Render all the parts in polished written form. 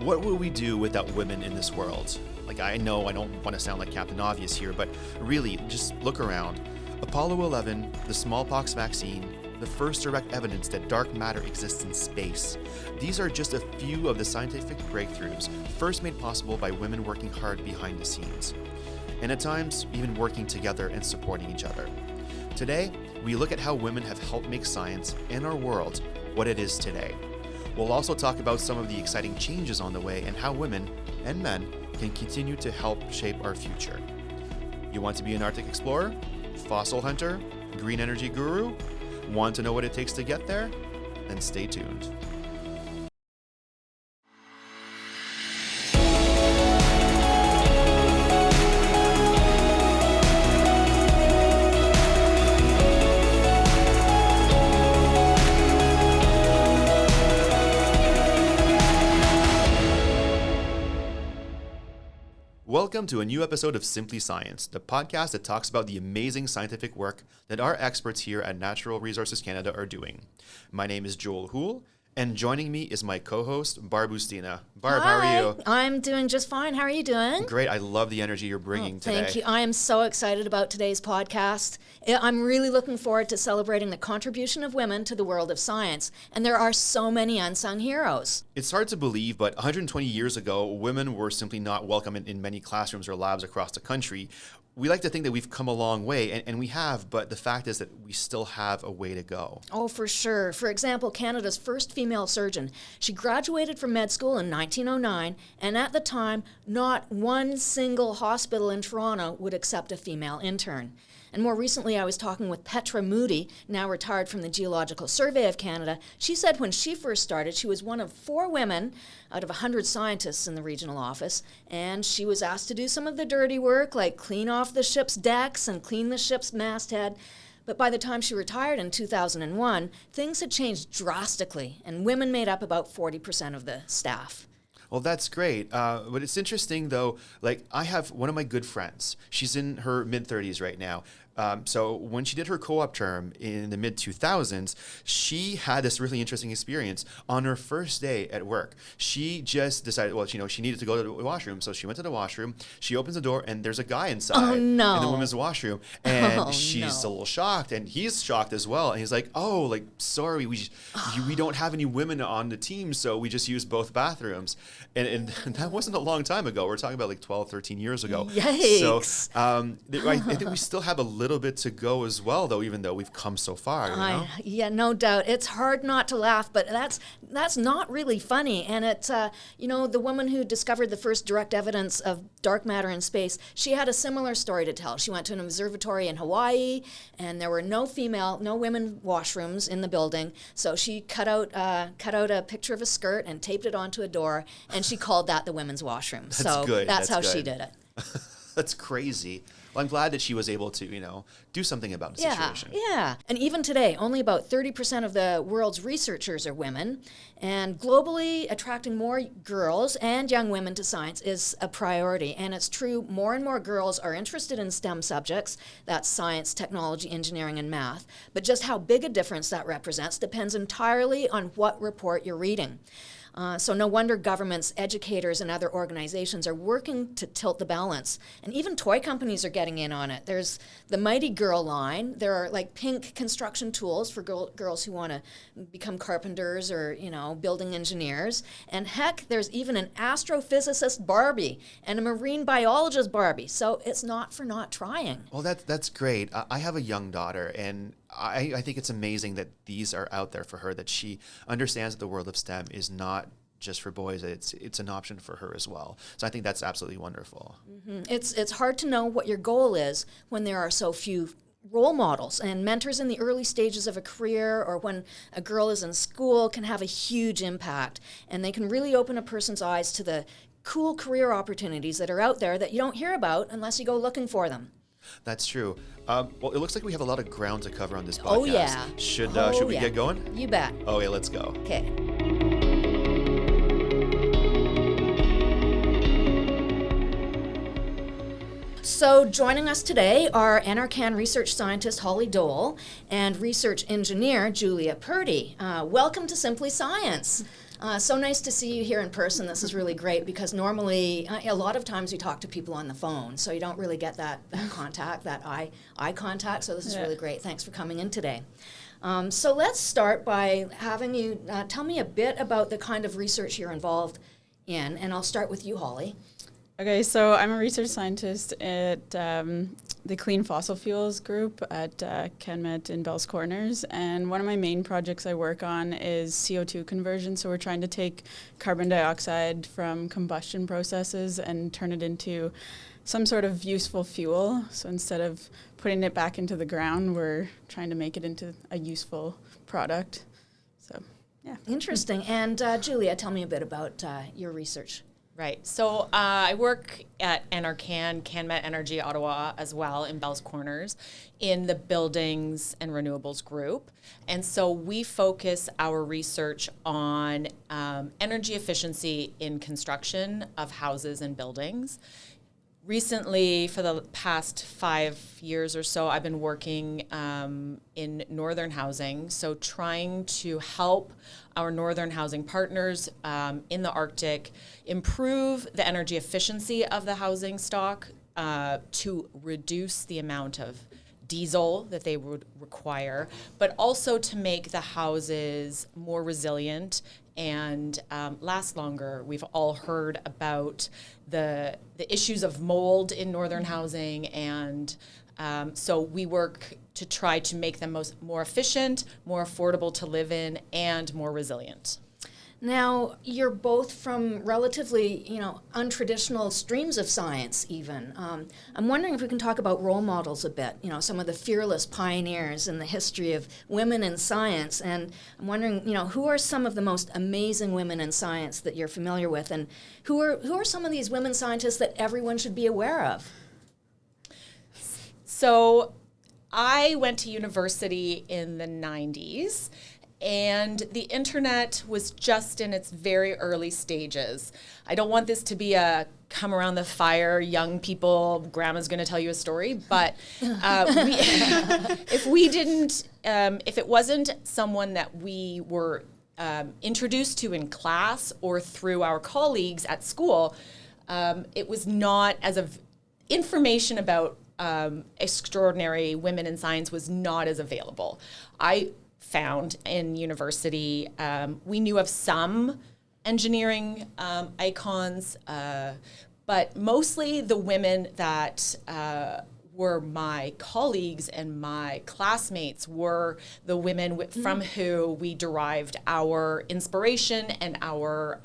What would we do without women in this world? Like, I know I don't want to sound like Captain Obvious here, but really, just look around. Apollo 11, the smallpox vaccine, the first direct evidence that dark matter exists in space. These are just a few of the scientific breakthroughs first made possible by women working hard behind the scenes. And at times, even working together and supporting each other. Today, we look at how women have helped make science and our world what it is today. We'll also talk about some of the exciting changes on the way and how women and men can continue to help shape our future. You want to be an Arctic explorer, fossil hunter, green energy guru? Want to know what it takes to get there? Then stay tuned. Welcome to a new episode of Simply Science, the podcast that talks about the amazing scientific work that our experts here at Natural Resources Canada are doing. My name is Joel Houle, and joining me is my co-host, Barb Bustina. Barb, Hi. How are you? I'm doing just fine. How are you doing? Great. I love the energy you're bringing today. Thank you. I am so excited about today's podcast. I'm really looking forward to celebrating the contribution of women to the world of science. And there are so many unsung heroes. It's hard to believe, but 120 years ago, women were simply not welcome in many classrooms or labs across the country. We like to think that we've come a long way, and we have, but the fact is that we still have a way to go. Oh, for sure. For example, Canada's first female surgeon. She graduated from med school in 1909, and at the time, not one single hospital in Toronto would accept a female intern. And more recently, I was talking with Petra Moody, now retired from the Geological Survey of Canada. She said when she first started, she was one of 4 women out of 100 scientists in the regional office, and she was asked to do some of the dirty work, like clean off the ship's decks and clean the ship's masthead. But by the time she retired in 2001, things had changed drastically, and women made up about 40% of the staff. Well, that's great. But it's interesting, though, like I have one of my good friends. She's in her mid-30s right now. So when she did her co-op term in the mid-2000s, she had this really interesting experience. On her first day at work, she just decided, well, she needed to go to the washroom. So she went to the washroom. She opens the door, and there's a guy inside in the women's washroom. And she's a little shocked, and he's shocked as well. And he's like, sorry, we don't have any women on the team, so we just use both bathrooms. And that wasn't a long time ago. We're talking about like 12, 13 years ago. Yikes. So I think we still have a little bit to go as well, though, even though we've come so far. Yeah, no doubt. It's hard not to laugh, but that's not really funny. And it's, the woman who discovered the first direct evidence of dark matter in space, she had a similar story to tell. She went to an observatory in Hawaii, and there were no women washrooms in the building. So she cut out a picture of a skirt and taped it onto a door, and she called that the women's washroom. That's how she did it. That's crazy. Well, I'm glad that she was able to, do something about the situation. Yeah. And even today, only about 30% of the world's researchers are women. And globally, attracting more girls and young women to science is a priority. And it's true, more and more girls are interested in STEM subjects. That's science, technology, engineering, and math. But just how big a difference that represents depends entirely on what report you're reading. So no wonder governments, educators, and other organizations are working to tilt the balance. And even toy companies are getting in on it. There's the Mighty Girl line. There are like pink construction tools for girls who want to become carpenters or, building engineers. And heck, there's even an astrophysicist Barbie and a marine biologist Barbie. So it's not for not trying. Well, that's great. I have a young daughter, and I think it's amazing that these are out there for her, that she understands that the world of STEM is not just for boys, it's an option for her as well. So I think that's absolutely wonderful. Mm-hmm. It's hard to know what your goal is when there are so few role models, and mentors in the early stages of a career or when a girl is in school can have a huge impact, and they can really open a person's eyes to the cool career opportunities that are out there that you don't hear about unless you go looking for them. That's true. Well, it looks like we have a lot of ground to cover on this podcast. Oh, yeah. Should we get going? You bet. Okay, let's go. Okay. So joining us today are NRCan research scientist Holly Dole and research engineer Julia Purdy. Welcome to Simply Science. So nice to see you here in person. This is really great because normally, a lot of times we talk to people on the phone, so you don't really get that contact, that eye contact. So this is really great. Thanks for coming in today. So let's start by having you tell me a bit about the kind of research you're involved in, and I'll start with you, Holly. Okay, so I'm a research scientist at the Clean Fossil Fuels group at CanMet in Bell's Corners, and one of my main projects I work on is CO2 conversion. So we're trying to take carbon dioxide from combustion processes and turn it into some sort of useful fuel. So instead of putting it back into the ground, we're trying to make it into a useful product. So, yeah. Interesting. And Julia, tell me a bit about your research. Right. So I work at NRCan, CanMet Energy Ottawa as well in Bell's Corners in the Buildings and Renewables group. And so we focus our research on energy efficiency in construction of houses and buildings. Recently, for the past 5 years or so, I've been working in northern housing, so trying to help our northern housing partners in the Arctic improve the energy efficiency of the housing stock to reduce the amount of diesel that they would require, but also to make the houses more resilient and last longer. We've all heard about the issues of mold in northern housing, and so we work to try to make them more efficient, more affordable to live in, and more resilient. Now, you're both from relatively, untraditional streams of science even. I'm wondering if we can talk about role models a bit, some of the fearless pioneers in the history of women in science. And I'm wondering, who are some of the most amazing women in science that you're familiar with? And who are some of these women scientists that everyone should be aware of? So I went to university in the 90s. And the internet was just in its very early stages. I don't want this to be a come around the fire, young people, grandma's going to tell you a story. But if it wasn't someone that we were introduced to in class or through our colleagues at school, it was not information about extraordinary women in science was not as available. I found in university, we knew of some engineering icons, but mostly the women that were my colleagues and my classmates were the women from who we derived our inspiration and our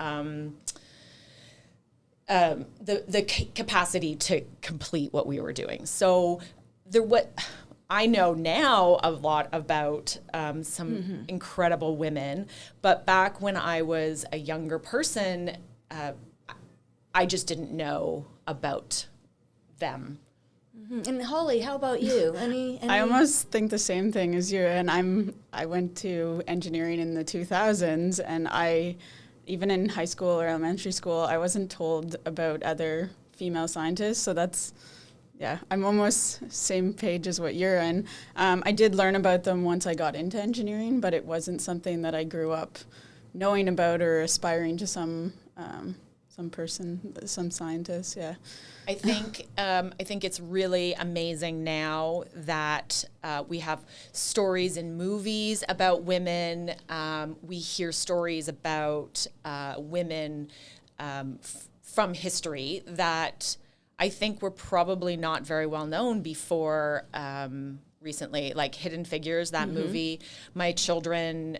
the capacity to complete what we were doing. So I know now a lot about some incredible women, but back when I was a younger person, I just didn't know about them. Mm-hmm. And Holly, how about you? Any? I almost think the same thing as you, and I went to engineering in the 2000s, and even in high school or elementary school, I wasn't told about other female scientists, so that's. Yeah, I'm almost same page as what you're in. I did learn about them once I got into engineering, but it wasn't something that I grew up knowing about or aspiring to some scientist. Yeah, I think it's really amazing now that we have stories in movies about women. We hear stories about women from history that I think were probably not very well known before recently, like Hidden Figures, that movie. My children,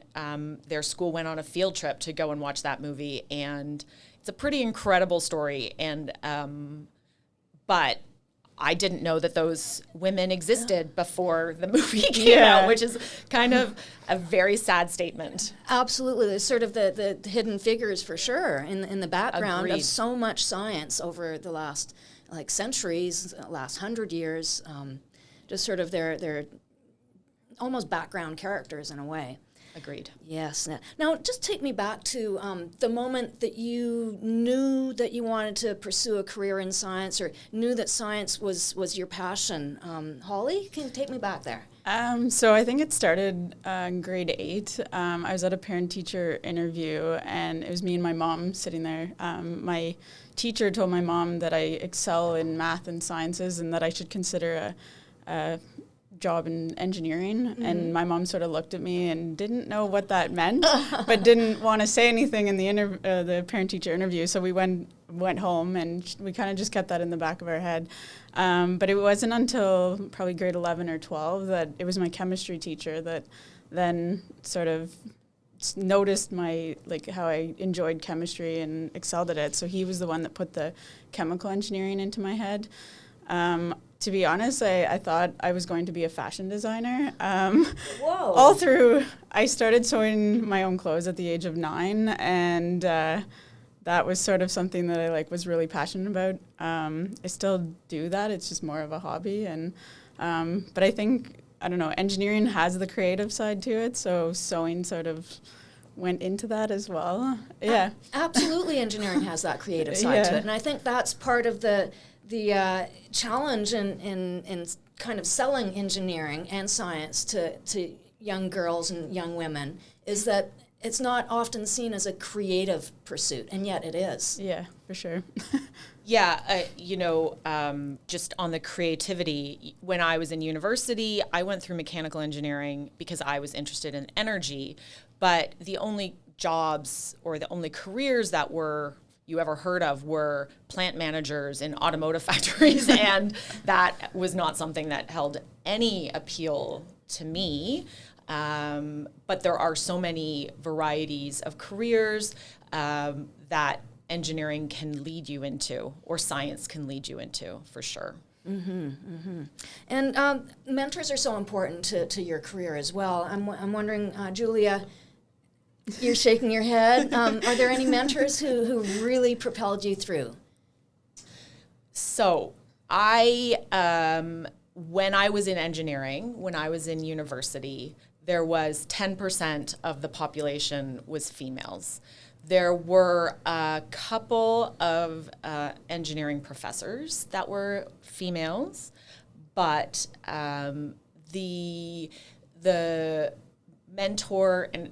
their school went on a field trip to go and watch that movie, and it's a pretty incredible story. And but I didn't know that those women existed before the movie came out, which is kind of a very sad statement. Absolutely. There's sort of the hidden figures for sure in the background Agreed. of so much science over the last centuries, last 100 years, just sort of they're almost background characters in a way. Agreed. Yes. Now, just take me back to the moment that you knew that you wanted to pursue a career in science, or knew that science was your passion. Holly, can you take me back there? So I think it started in grade 8. I was at a parent-teacher interview, and it was me and my mom sitting there. My teacher told my mom that I excel in math and sciences and that I should consider a job in engineering. And my mom sort of looked at me and didn't know what that meant, but didn't want to say anything in the parent-teacher interview. So we went home, and we kind of just kept that in the back of our head. But it wasn't until probably grade 11 or 12 that it was my chemistry teacher that then sort of noticed how I enjoyed chemistry and excelled at it. So he was the one that put the chemical engineering into my head. To be honest, I thought I was going to be a fashion designer. Whoa. All through, I started sewing my own clothes at the age of 9, and that was sort of something that I was really passionate about. I still do that. It's just more of a hobby. And but I think, I don't know, engineering has the creative side to it, so sewing sort of went into that as well. Yeah. Absolutely, engineering has that creative side to it. And I think that's part of the challenge in kind of selling engineering and science to young girls and young women, is that it's not often seen as a creative pursuit, and yet it is. Yeah, for sure. Yeah, just on the creativity, when I was in university, I went through mechanical engineering because I was interested in energy, but the only jobs or the only careers that you ever heard of were plant managers in automotive factories, and that was not something that held any appeal to me. But there are so many varieties of careers that engineering can lead you into, or science can lead you into, for sure. And mentors are so important to your career as well. I'm wondering, Julia, you're shaking your head. Are there any mentors who really propelled you through? So when I was in engineering, when I was in university, there was 10% of the population was females. There were a couple of engineering professors that were females, but the mentor, and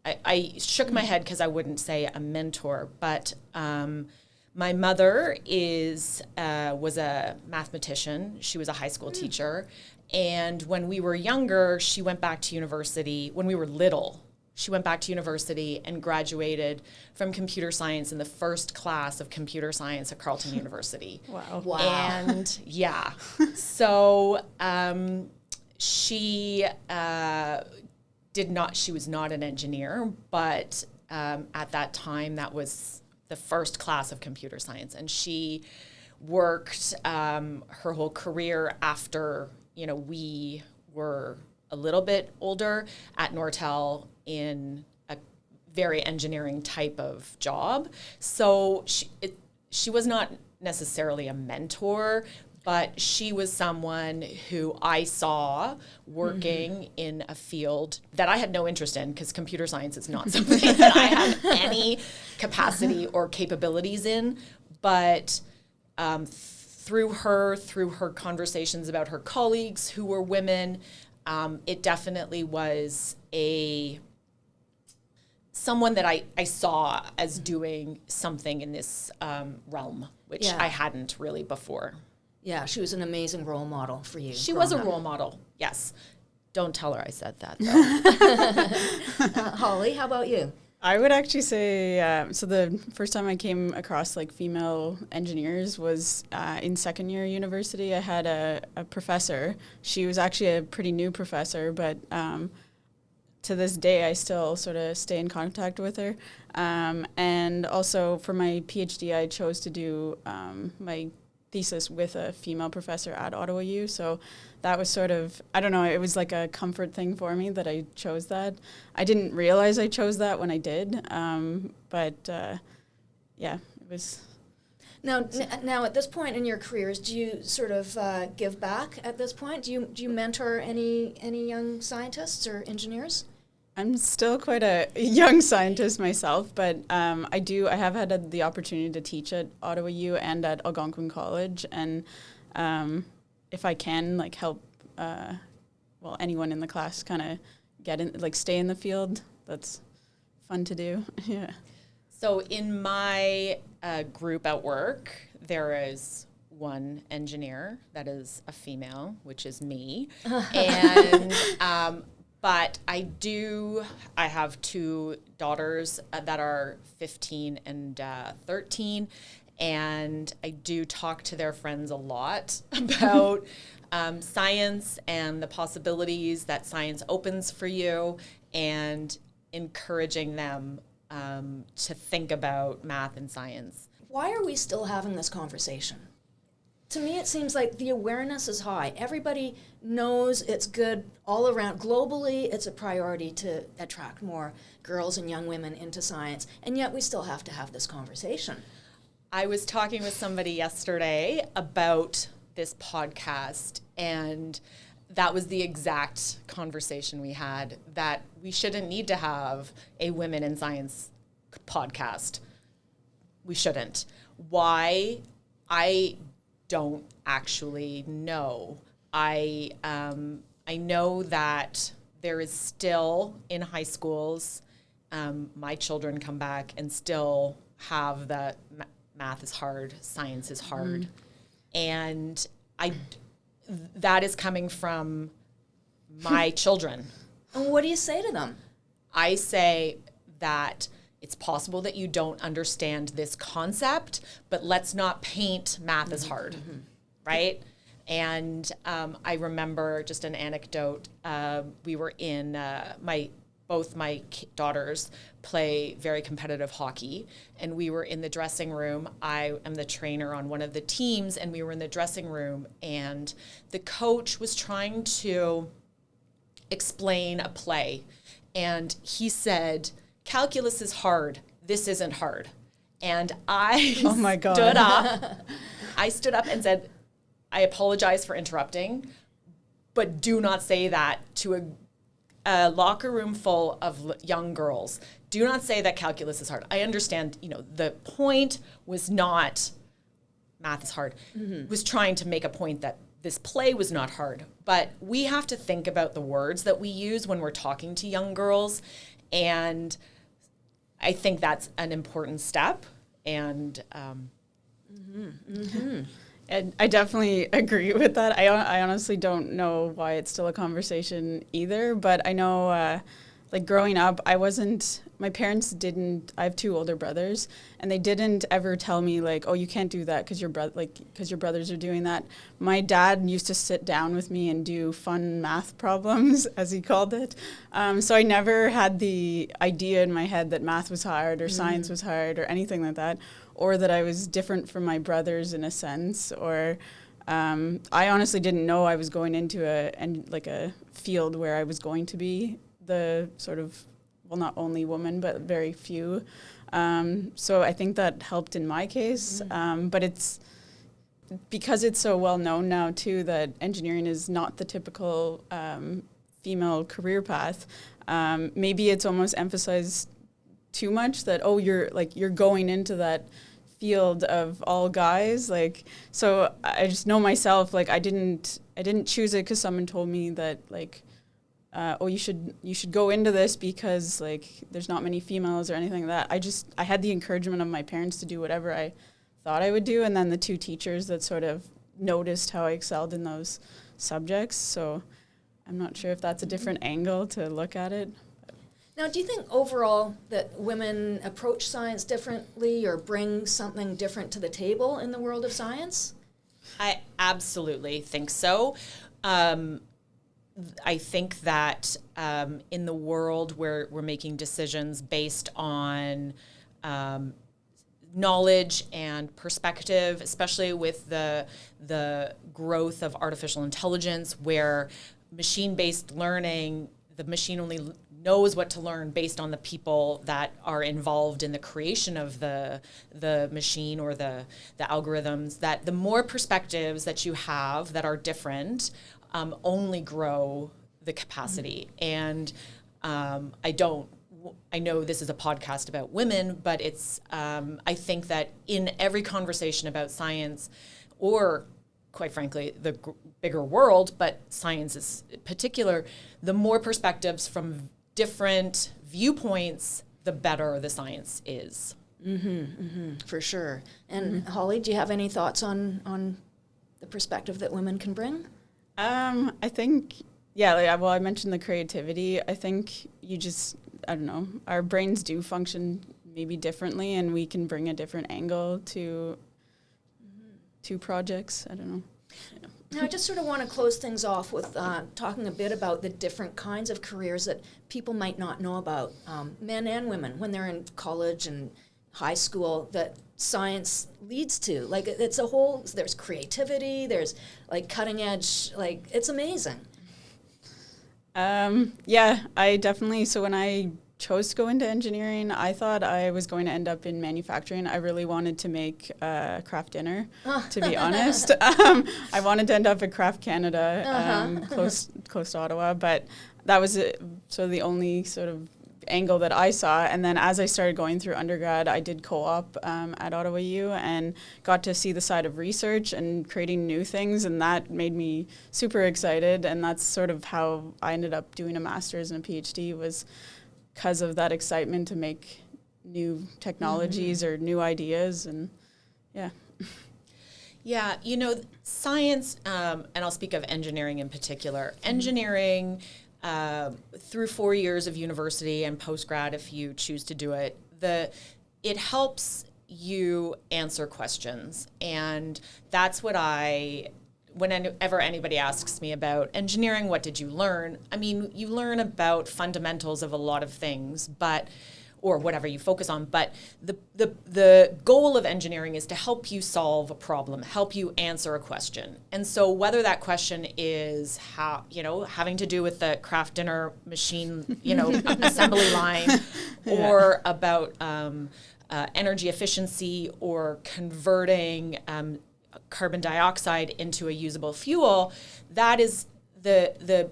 I shook my head because I wouldn't say a mentor, but my mother was a mathematician. She was a high school teacher. And when we were younger, she went back to university. When we were little, she went back to university and graduated from computer science in the first class of computer science at Carleton University. Wow. And yeah, so she she was not an engineer, but at that time, that was the first class of computer science. And she worked her whole career after, we were a little bit older at Nortel in a very engineering type of job. So she was not necessarily a mentor, but she was someone who I saw working in a field that I had no interest in, because computer science is not something that I have any capacity or capabilities in. But through her conversations about her colleagues who were women, it definitely was someone that I saw as doing something in this realm, which I hadn't really before. Yeah, she was an amazing role model for you. She was a role model, yes. Don't tell her I said that, though. Holly, how about you? I would actually say, so the first time I came across female engineers was in second year university. I had a professor. She was actually a pretty new professor, but to this day I still sort of stay in contact with her. And also for my PhD, I chose to do my thesis with a female professor at Ottawa U. So that was sort of, I don't know, it was like a comfort thing for me that I chose that. I didn't realize I chose that when I did, but yeah, it was. Now, at this point in your careers, do you sort of give back at this point? Do you mentor any young scientists or engineers? I'm still quite a young scientist myself, but I have had the opportunity to teach at Ottawa U and at Algonquin College, and if I can like help, anyone in the class kind of get in, like stay in the field, that's fun to do. Yeah. So in my group at work, there is one engineer that is a female, which is me, and but I have two daughters that are 15 and 13, and I do talk to their friends a lot about science and the possibilities that science opens for you, and encouraging them to think about math and science. Why are we still having this conversation? To me, it seems like the awareness is high. Everybody knows it's good all around. Globally, it's a priority to attract more girls and young women into science, and yet we still have to have this conversation. I was talking with somebody yesterday about this podcast, and that was the exact conversation we had, that we shouldn't need to have a Women in Science podcast. We shouldn't. Why? I don't actually know. I know that there is still in high schools, my children come back and still have that math is hard, science is hard. And that is coming from my children. And what do you say to them? I say that it's possible that you don't understand this concept, but let's not paint math as hard, right? And I remember just an anecdote. We were in both my daughters play very competitive hockey, and we were in the dressing room. I am the trainer on one of the teams, and we were in the dressing room, and the coach was trying to explain a play, and he said, "Calculus is hard. This isn't hard." And I Oh my God. stood up. I stood up and said, "I apologize for interrupting, but do not say that to a locker room full of young girls. Do not say that calculus is hard." I understand, the point was not math is hard. Was trying to make a point that this play was not hard. But we have to think about the words that we use when we're talking to young girls. And I think that's an important step. And And I definitely agree with that. I honestly don't know why it's still a conversation either, but I know, growing up, my parents didn't, I have two older brothers, and they didn't ever tell me, oh, you can't do that because your brothers are doing that. My dad used to sit down with me and do fun math problems, as he called it. So I never had the idea in my head that math was hard or science was hard or anything like that, or that I was different from my brothers in a sense, or I honestly didn't know I was going into a field where I was going to be the sort of, well, not only woman, but very few. So I think that helped in my case. But it's because it's so well known now too that engineering is not the typical female career path. Maybe it's almost emphasized too much that, oh, you're going into that field of all guys. So I just know myself, I didn't choose it because someone told me that oh, you should go into this because there's not many females or anything like that. I had the encouragement of my parents to do whatever I thought I would do, and then the two teachers that sort of noticed how I excelled in those subjects. So I'm not sure if that's a different angle to look at it. Now, do you think overall that women approach science differently or bring something different to the table in the world of science? I absolutely think so. I think that in the world where we're making decisions based on knowledge and perspective, especially with the growth of artificial intelligence, where machine-based learning, the machine only knows what to learn based on the people that are involved in the creation of the machine or the algorithms, that the more perspectives that you have that are different only grow the capacity. And I know this is a podcast about women, but it's, I think that in every conversation about science, or quite frankly, the bigger world, but science is particular, the more perspectives from different viewpoints, the better the science is. For sure. And Holly, do you have any thoughts on the perspective that women can bring? I think, yeah, well, I mentioned the creativity. I think I don't know, our brains do function maybe differently, and we can bring a different angle to projects. I don't know. Yeah. Now, I just sort of want to close things off with talking a bit about the different kinds of careers that people might not know about, men and women, when they're in college and high school, that science leads to. Like, it's a whole, there's creativity, there's like cutting edge, like, it's amazing. Yeah, I definitely, so when I chose to go into engineering, I thought I was going to end up in manufacturing. I really wanted to make craft dinner, to be honest. I wanted to end up at Craft Canada, close to Ottawa, but that was sort of the only sort of angle that I saw. And then as I started going through undergrad, I did co-op at Ottawa U and got to see the side of research and creating new things, and that made me super excited. And that's sort of how I ended up doing a master's and a PhD, was because of that excitement to make new technologies or new ideas. And yeah. Yeah, you know, science, and I'll speak of engineering in particular. Engineering, through 4 years of university and postgrad, if you choose to do it, it helps you answer questions. And that's what whenever anybody asks me about engineering, what did you learn? I mean, you learn about fundamentals of a lot of things, or whatever you focus on, but the goal of engineering is to help you solve a problem, help you answer a question. And so whether that question is having to do with the craft dinner machine, assembly line, or about energy efficiency, or converting carbon dioxide into a usable fuel, that is the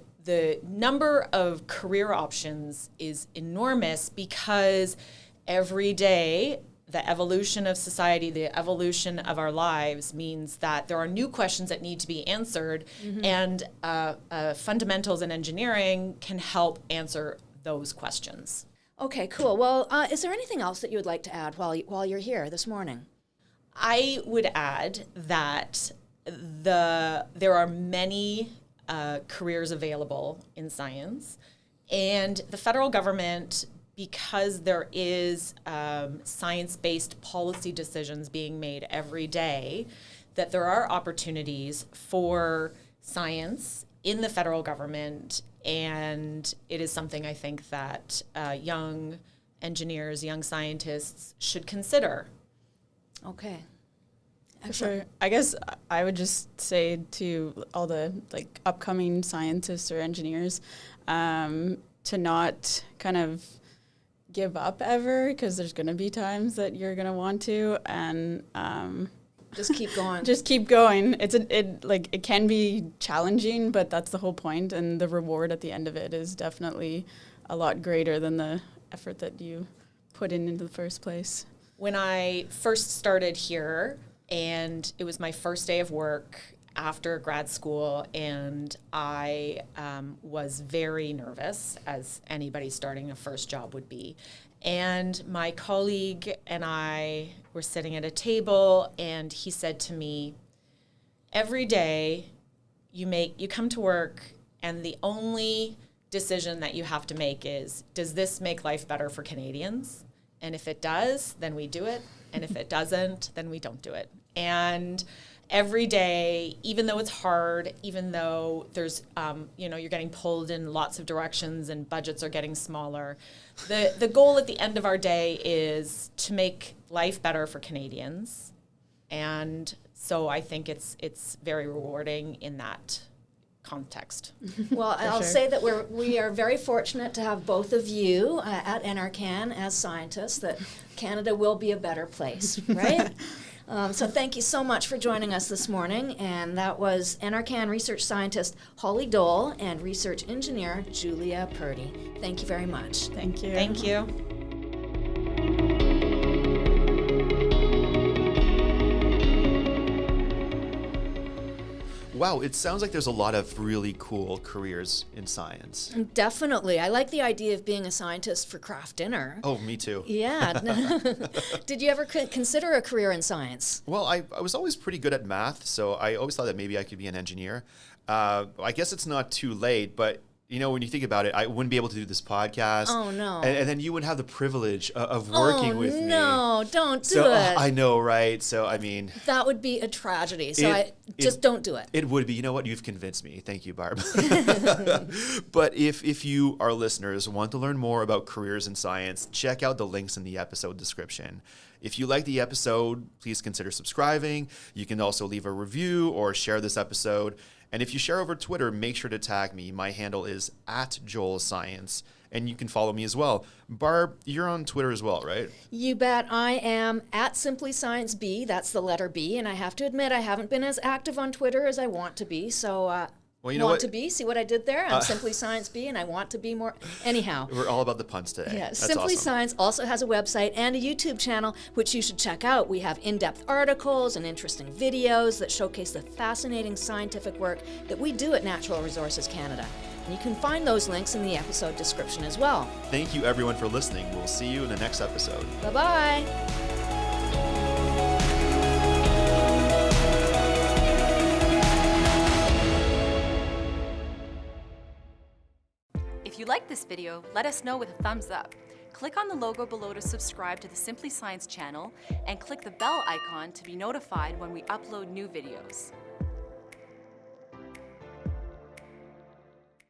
number of career options is enormous, because every day the evolution of society, the evolution of our lives means that there are new questions that need to be answered, and fundamentals in engineering can help answer those questions. Okay, cool. Well, is there anything else that you would like to add while you're here this morning? I would add that there are many careers available in science, and the federal government, because there is science-based policy decisions being made every day, that there are opportunities for science in the federal government, and it is something I think that young engineers, young scientists should consider. Okay. For sure. I guess I would just say to all the upcoming scientists or engineers to not kind of give up ever, because there's going to be times that you're going to want to, and just keep going. Just keep going. It can be challenging, but that's the whole point, and the reward at the end of it is definitely a lot greater than the effort that you put in the first place. When I first started here, and it was my first day of work after grad school, and I was very nervous, as anybody starting a first job would be. And my colleague and I were sitting at a table, and he said to me, every day you come to work, and the only decision that you have to make is, does this make life better for Canadians? And if it does, then we do it. And if it doesn't, then we don't do it. And every day, even though it's hard, even though there's, you're getting pulled in lots of directions and budgets are getting smaller, the goal at the end of our day is to make life better for Canadians. And so I think it's very rewarding in that context. Well, I'll say that we are very fortunate to have both of you at NRCan as scientists, that Canada will be a better place, right? So thank you so much for joining us this morning. And that was NRCan research scientist Holly Dole and research engineer Julia Purdy. Thank you very much. Thank you. Thank you. Wow, it sounds like there's a lot of really cool careers in science. Definitely. I like the idea of being a scientist for craft dinner. Oh, me too. Yeah. Did you ever consider a career in science? Well, I was always pretty good at math, so I always thought that maybe I could be an engineer. I guess it's not too late, but you know, when you think about it, I wouldn't be able to do this podcast. Oh, no. And then you wouldn't have the privilege of working with me. No, don't do So it. I know, right? So, I mean, That would be a tragedy. So just don't do it. it would be. You know what? You've convinced me. Thank you, Barb. But if you, our listeners, want to learn more about careers in science, check out the links in the episode description. If you like the episode, please consider subscribing. You can also leave a review or share this episode. And if you share over Twitter, make sure to tag me. My handle is @JoelScience, and you can follow me as well. Barb, you're on Twitter as well, right? You bet. I am @SimplyScienceB. That's the letter B. And I have to admit, I haven't been as active on Twitter as I want to be. So, Well, you know want what? to be? See what I did there? I'm Simply Science B, and I want to be more. Anyhow. We're all about the puns today. Yeah, That's Simply awesome. Science also has a website and a YouTube channel, which you should check out. We have in-depth articles and interesting videos that showcase the fascinating scientific work that we do at Natural Resources Canada. And you can find those links in the episode description as well. Thank you, everyone, for listening. We'll see you in the next episode. Bye-bye. If you like this video, let us know with a thumbs up. Click on the logo below to subscribe to the Simply Science channel and click the bell icon to be notified when we upload new videos.